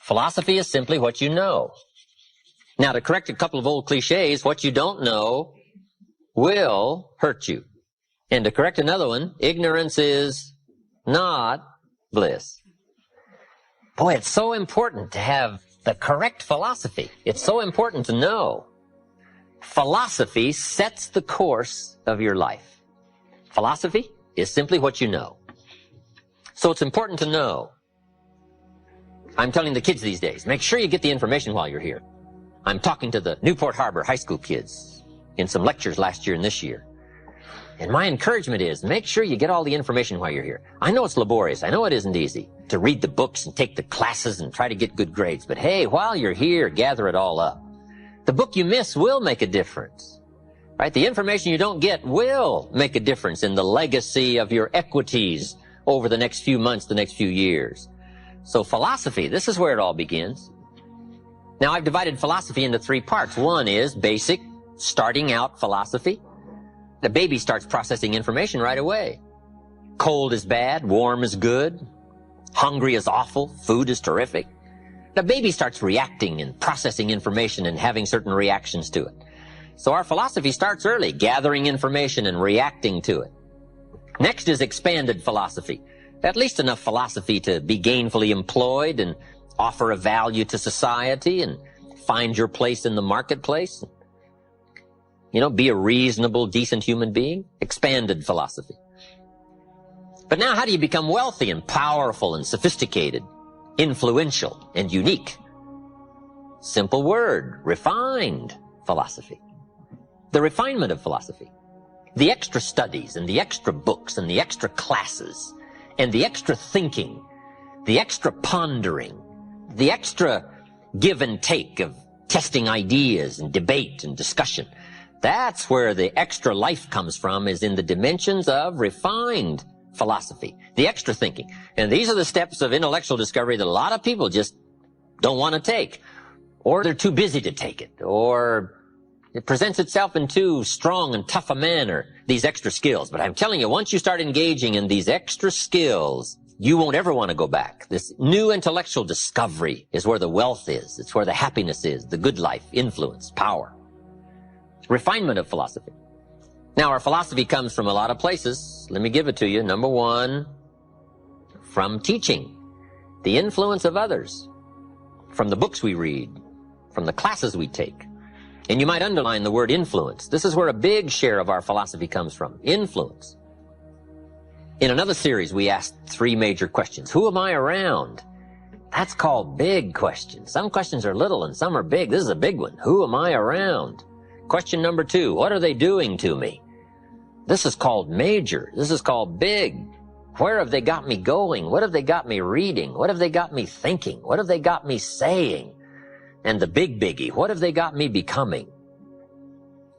Philosophy is simply what you know. Now, to correct a couple of old cliches, what you don't know will hurt you. And to correct another one, ignorance is not bliss. Boy, it's so important to have the correct philosophy. It's so important to know. Philosophy sets the course of your life. Philosophy is simply what you know. So it's important to know. I'm telling the kids these days, make sure you get the information while you're here. I'm talking to the Newport Harbor high school kids in some lectures last year and this year. And my encouragement is, make sure you get all the information while you're here. I know it's laborious. I know it isn't easy to read the books and take the classes and try to get good grades. But hey, while you're here, gather it all up. The book you miss will make a difference. Right? The information you don't get will make a difference in the legacy of your equities over the next few months, the next few years. So philosophy, this is where it all begins. Now, I've divided philosophy into three parts. One is basic, starting out philosophy. The baby starts processing information right away. Cold is bad, warm is good, hungry is awful, food is terrific. The baby starts reacting and processing information and having certain reactions to it. So our philosophy starts early, gathering information and reacting to it. Next is expanded philosophy. At least enough philosophy to be gainfully employed and offer a value to society and find your place in the marketplace. You know, be a reasonable, decent human being. Expanded philosophy. But now how do you become wealthy and powerful and sophisticated, influential and unique? Simple word, refined philosophy. The refinement of philosophy. The extra studies and the extra books and the extra classes and the extra thinking, the extra pondering, the extra give and take of testing ideas and debate and discussion. That's where the extra life comes from, is in the dimensions of refined philosophy, the extra thinking. And these are the steps of intellectual discovery that a lot of people just don't want to take, or they're too busy to take it, or it presents itself in too strong and tough a manner, these extra skills. But I'm telling you, once you start engaging in these extra skills, you won't ever want to go back. This new intellectual discovery is where the wealth is. It's where the happiness is, the good life, influence, power. Refinement of philosophy. Now, our philosophy comes from a lot of places. Let me give it to you. Number one, from teaching, the influence of others, from the books we read, from the classes we take. And you might underline the word influence. This is where a big share of our philosophy comes from. Influence. In another series, we asked three major questions. Who am I around? That's called big questions. Some questions are little and some are big. This is a big one. Who am I around? Question number two, what are they doing to me? This is called major. This is called big. Where have they got me going? What have they got me reading? What have they got me thinking? What have they got me saying? And the big biggie, what have they got me becoming?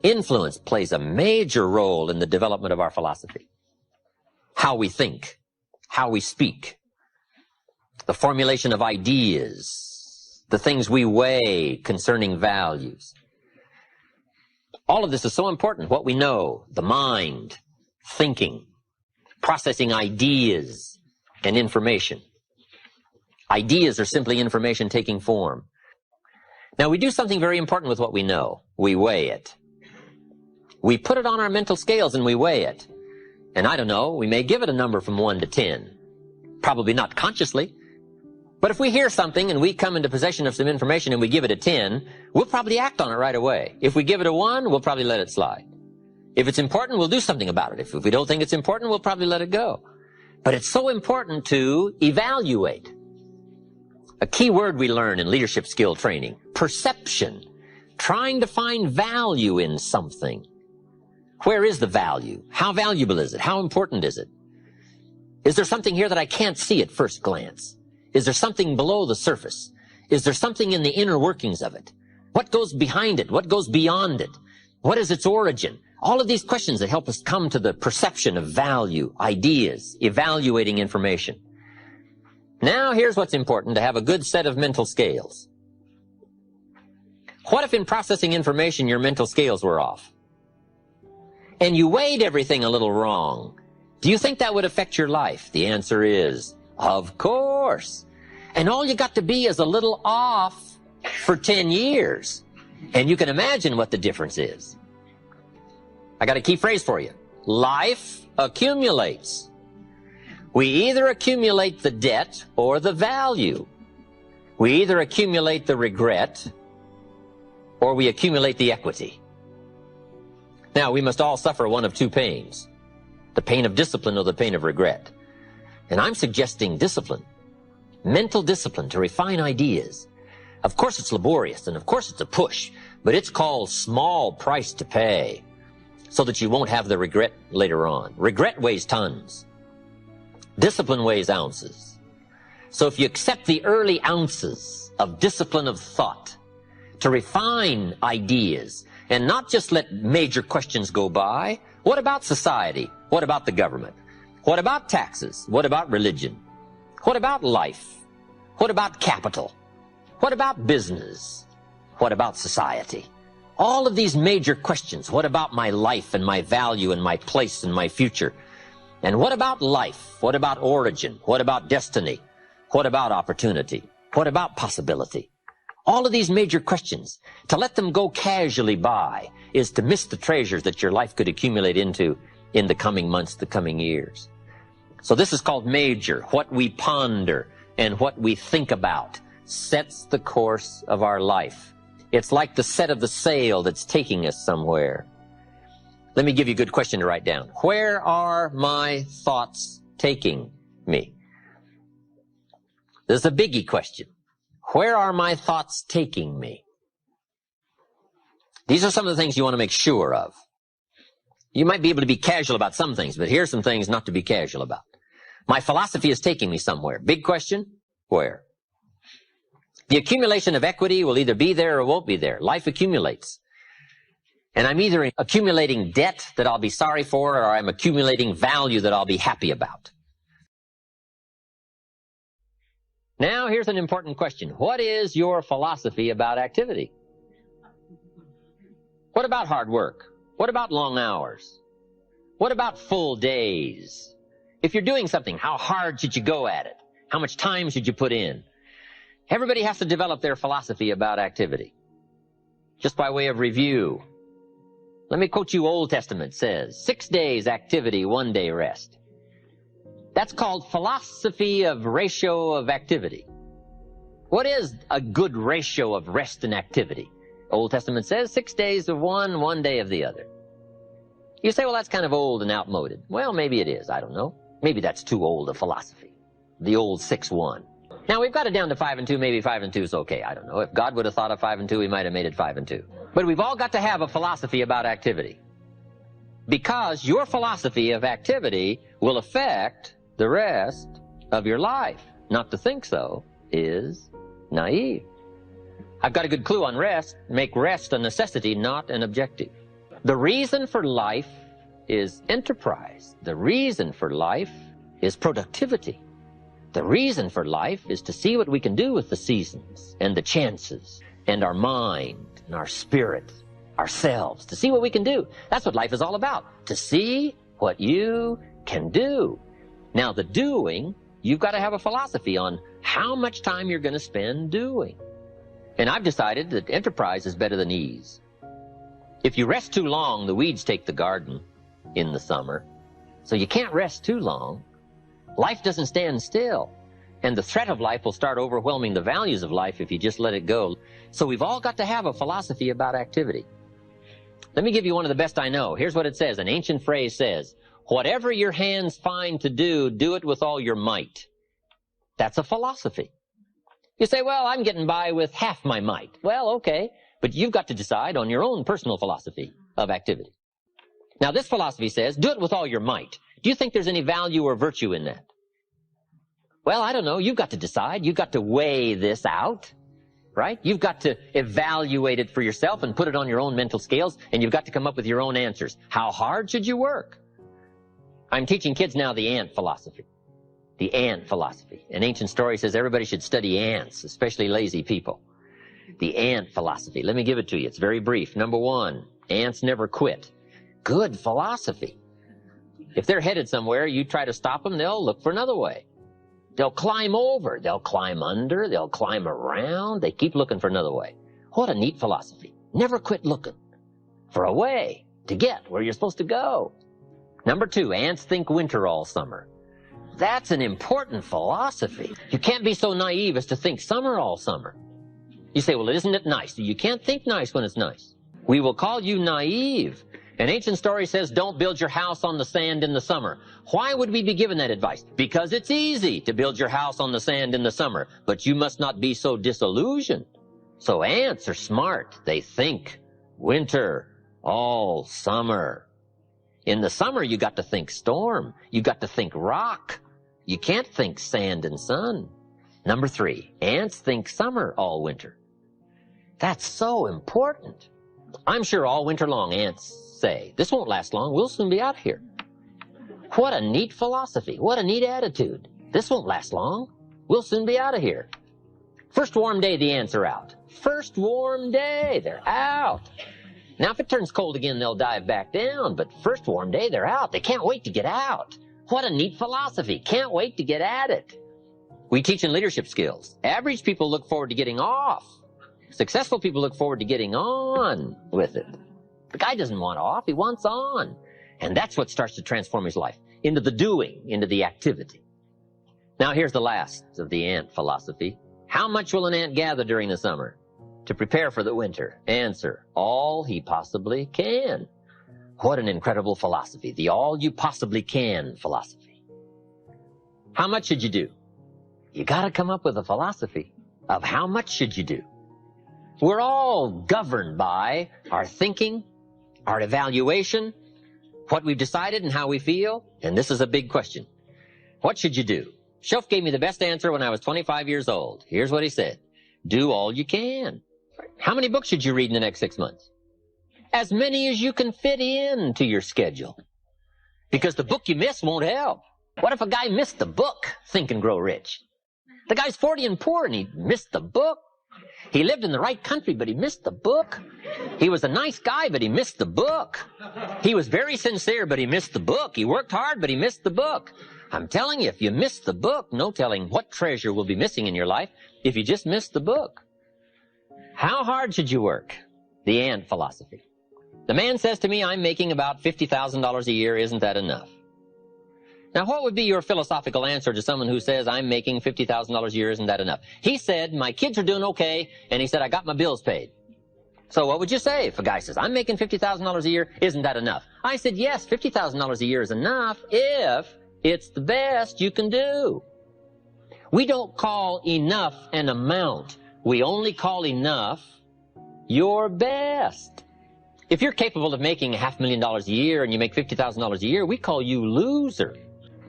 Influence plays a major role in the development of our philosophy. How we think, how we speak, the formulation of ideas, the things we weigh concerning values. All of this is so important. What we know, the mind, thinking, processing ideas and information. Ideas are simply information taking form. Now, we do something very important with what we know. We weigh it. We put it on our mental scales and we weigh it. And I don't know, we may give it a number from 1 to 10. Probably not consciously. But if we hear something and we come into possession of some information and we give it a 10, we'll probably act on it right away. If we give it a 1, we'll probably let it slide. If it's important, we'll do something about it. If we don't think it's important, we'll probably let it go. But it's so important to evaluate. A key word we learn in leadership skill training, perception. Trying to find value in something. Where is the value? How valuable is it? How important is it? Is there something here that I can't see at first glance? Is there something below the surface? Is there something in the inner workings of it? What goes behind it? What goes beyond it? What is its origin? All of these questions that help us come to the perception of value, ideas, evaluating information. Now here's what's important, to have a good set of mental scales. What if in processing information your mental scales were off? And you weighed everything a little wrong? Do you think that would affect your life? The answer is, of course. And all you got to be is a little off for 10 years. And you can imagine what the difference is. I got a key phrase for you. Life accumulates. We either accumulate the debt or the value. We either accumulate the regret or we accumulate the equity. Now, we must all suffer one of two pains, the pain of discipline or the pain of regret. And I'm suggesting discipline, mental discipline to refine ideas. Of course it's laborious, and of course it's a push, but it's called small price to pay so that you won't have the regret later on. Regret weighs tons. Discipline weighs ounces. So if you accept the early ounces of discipline of thought to refine ideas and not just let major questions go by, what about society? What about the government? What about taxes? What about religion? What about life? What about capital? What about business? What about society? All of these major questions. What about my life and my value and my place and my future? And what about life? What about origin? What about destiny? What about opportunity? What about possibility? All of these major questions, to let them go casually by is to miss the treasures that your life could accumulate into in the coming months, the coming years. So this is called major. What we ponder and what we think about sets the course of our life. It's like the set of the sail that's taking us somewhere. Let me give you a good question to write down. Where are my thoughts taking me? This is a biggie question. Where are my thoughts taking me? These are some of the things you want to make sure of. You might be able to be casual about some things, but here's some things not to be casual about. My philosophy is taking me somewhere. Big question, where? The accumulation of equity will either be there or won't be there. Life accumulates. And I'm either accumulating debt that I'll be sorry for, or I'm accumulating value that I'll be happy about. Now, here's an important question. What is your philosophy about activity? What about hard work? What about long hours? What about full days? If you're doing something, how hard should you go at it? How much time should you put in? Everybody has to develop their philosophy about activity. Just by way of review, let me quote you Old Testament says, 6 days activity, 1 day rest. That's called philosophy of ratio of activity. What is a good ratio of rest and activity? Old Testament says 6 days of one, 1 day of the other. You say, well, that's kind of old and outmoded. Well, maybe it is. I don't know. Maybe that's too old a philosophy. The old 6-1. Now, we've got it down to 5 and 2. Maybe 5 and 2 is okay. I don't know. If God would have thought of 5 and 2, he might have made it 5 and 2. But we've all got to have a philosophy about activity. Because your philosophy of activity will affect the rest of your life. Not to think so is naive. I've got a good clue on rest. Make rest a necessity, not an objective. The reason for life is enterprise. The reason for life is productivity. The reason for life is to see what we can do with the seasons and the chances and our mind and our spirit, ourselves, to see what we can do. That's what life is all about, to see what you can do. Now, the doing, you've got to have a philosophy on how much time you're going to spend doing. And I've decided that enterprise is better than ease. If you rest too long, the weeds take the garden in the summer. So you can't rest too long. Life doesn't stand still. And the threat of life will start overwhelming the values of life if you just let it go. So we've all got to have a philosophy about activity. Let me give you one of the best I know. Here's what it says. An ancient phrase says, whatever your hands find to do, do it with all your might. That's a philosophy. You say, well, I'm getting by with half my might. Well, okay, but you've got to decide on your own personal philosophy of activity. Now, this philosophy says, do it with all your might. Do you think there's any value or virtue in that? Well, I don't know. You've got to decide. You've got to weigh this out, right? You've got to evaluate it for yourself and put it on your own mental scales, and you've got to come up with your own answers. How hard should you work? I'm teaching kids now the ant philosophy. The ant philosophy. An ancient story says everybody should study ants, especially lazy people. The ant philosophy. Let me give it to you. It's very brief. Number 1, ants never quit. Good philosophy. If they're headed somewhere, you try to stop them, they'll look for another way. They'll climb over, they'll climb under, they'll climb around. They keep looking for another way. What a neat philosophy. Never quit looking for a way to get where you're supposed to go. Number 2, ants think winter all summer. That's an important philosophy. You can't be so naive as to think summer all summer. You say, well, isn't it nice? You can't think nice when it's nice. We will call you naive. An ancient story says, don't build your house on the sand in the summer. Why would we be given that advice? Because it's easy to build your house on the sand in the summer, but you must not be so disillusioned. So ants are smart. They think winter all summer. In the summer, you got to think storm. You got to think rock. You can't think sand and sun. Number 3, ants think summer all winter. That's so important. I'm sure all winter long ants say, this won't last long, we'll soon be out here. What a neat philosophy. What a neat attitude. This won't last long, we'll soon be out of here. First warm day, the ants are out. First warm day, they're out. Now, if it turns cold again, they'll dive back down, but first warm day, they're out. They can't wait to get out. What a neat philosophy. Can't wait to get at it. We teach in leadership skills. Average people look forward to getting off. Successful people look forward to getting on with it. The guy doesn't want off, he wants on. And that's what starts to transform his life into the doing, into the activity. Now, here's the last of the ant philosophy. How much will an ant gather during the summer to prepare for the winter? Answer, all he possibly can. What an incredible philosophy, the all you possibly can philosophy. How much should you do? You got to come up with a philosophy of how much should you do. We're all governed by our thinking, our evaluation, what we've decided and how we feel. And this is a big question. What should you do? Shelf gave me the best answer when I was 25 years old. Here's what he said. Do all you can. How many books should you read in the next 6 months? As many as you can fit into your schedule. Because the book you miss won't help. What if a guy missed the book, Think and Grow Rich? The guy's 40 and poor and he missed the book. He lived in the right country, but he missed the book. He was a nice guy, but he missed the book. He was very sincere, but he missed the book. He worked hard, but he missed the book. I'm telling you, if you miss the book, no telling what treasure will be missing in your life if you just miss the book. How hard should you work? The ant philosophy. The man says to me, I'm making about $50,000 a year. Isn't that enough? Now, what would be your philosophical answer to someone who says, I'm making $50,000 a year, isn't that enough? He said, my kids are doing okay, and he said, I got my bills paid. So what would you say if a guy says, I'm making $50,000 a year, isn't that enough? I said, yes, $50,000 a year is enough if it's the best you can do. We don't call enough an amount. We only call enough your best. If you're capable of making $500,000 a year and you make $50,000 a year, we call you loser.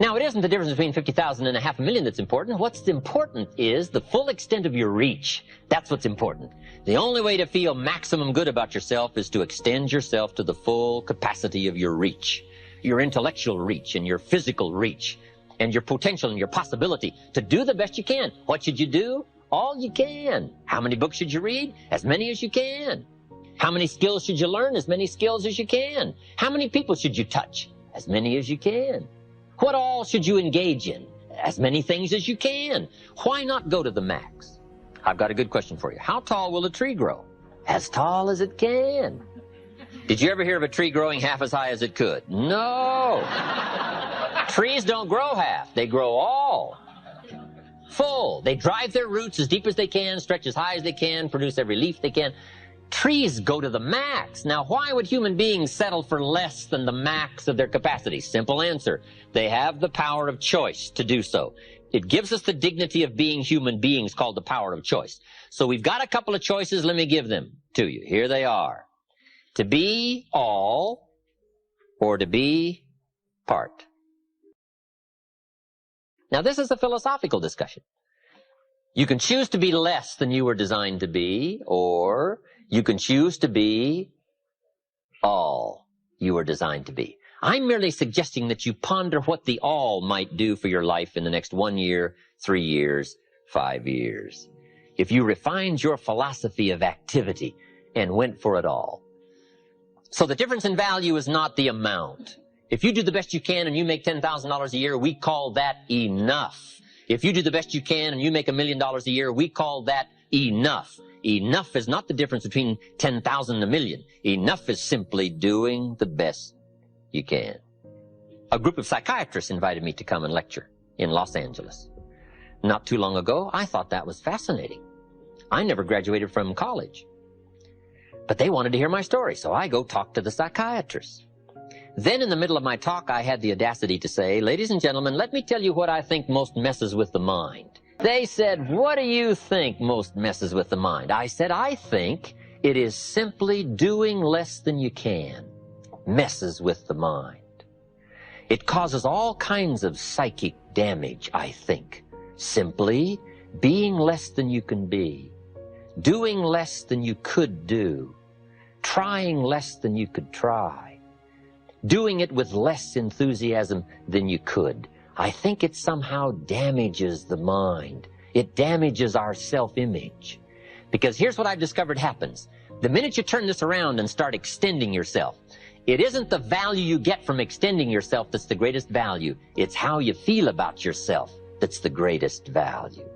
Now, it isn't the difference between 50,000 and $500,000 that's important. What's important is the full extent of your reach. That's what's important. The only way to feel maximum good about yourself is to extend yourself to the full capacity of your reach, your intellectual reach and your physical reach and your potential and your possibility to do the best you can. What should you do? All you can. How many books should you read? As many as you can. How many skills should you learn? As many skills as you can. How many people should you touch? As many as you can. What all should you engage in? As many things as you can. Why not go to the max? I've got a good question for you. How tall will a tree grow? As tall as it can. Did you ever hear of a tree growing half as high as it could? No. Trees don't grow half. They grow all. Full. They drive their roots as deep as they can, stretch as high as they can, produce every leaf they can. Trees go to the max. Now, why would human beings settle for less than the max of their capacity? Simple answer. They have the power of choice to do so. It gives us the dignity of being human beings called the power of choice. So we've got a couple of choices. Let me give them to you. Here they are. To be all or to be part. Now, this is a philosophical discussion. You can choose to be less than you were designed to be, or you can choose to be all you were designed to be. I'm merely suggesting that you ponder what the all might do for your life in the next 1 year, 3 years, 5 years. If you refined your philosophy of activity and went for it all. So the difference in value is not the amount. If you do the best you can and you make $10,000 a year, we call that enough. If you do the best you can and you make $1 million a year, we call that enough. Enough is not the difference between 10,000 and 1 million. Enough is simply doing the best you can. A group of psychiatrists invited me to come and lecture in Los Angeles. Not too long ago, I thought that was fascinating. I never graduated from college. But they wanted to hear my story, so I go talk to the psychiatrists. Then in the middle of my talk, I had the audacity to say, ladies and gentlemen, let me tell you what I think most messes with the mind. They said, what do you think most messes with the mind? I said, I think it is simply doing less than you can messes with the mind. It causes all kinds of psychic damage, I think. Simply being less than you can be, doing less than you could do, trying less than you could try, doing it with less enthusiasm than you could. I think it somehow damages the mind. It damages our self-image. Because here's what I've discovered happens. The minute you turn this around and start extending yourself, it isn't the value you get from extending yourself that's the greatest value. It's how you feel about yourself that's the greatest value.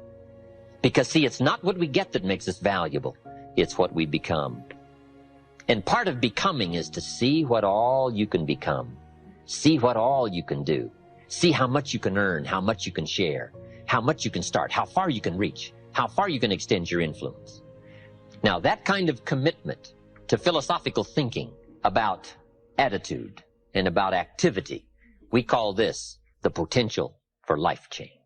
Because, see, it's not what we get that makes us valuable. It's what we become. And part of becoming is to see what all you can become. See what all you can do. See how much you can earn, how much you can share, how much you can start, how far you can reach, how far you can extend your influence. Now, that kind of commitment to philosophical thinking about attitude and about activity, we call this the potential for life change.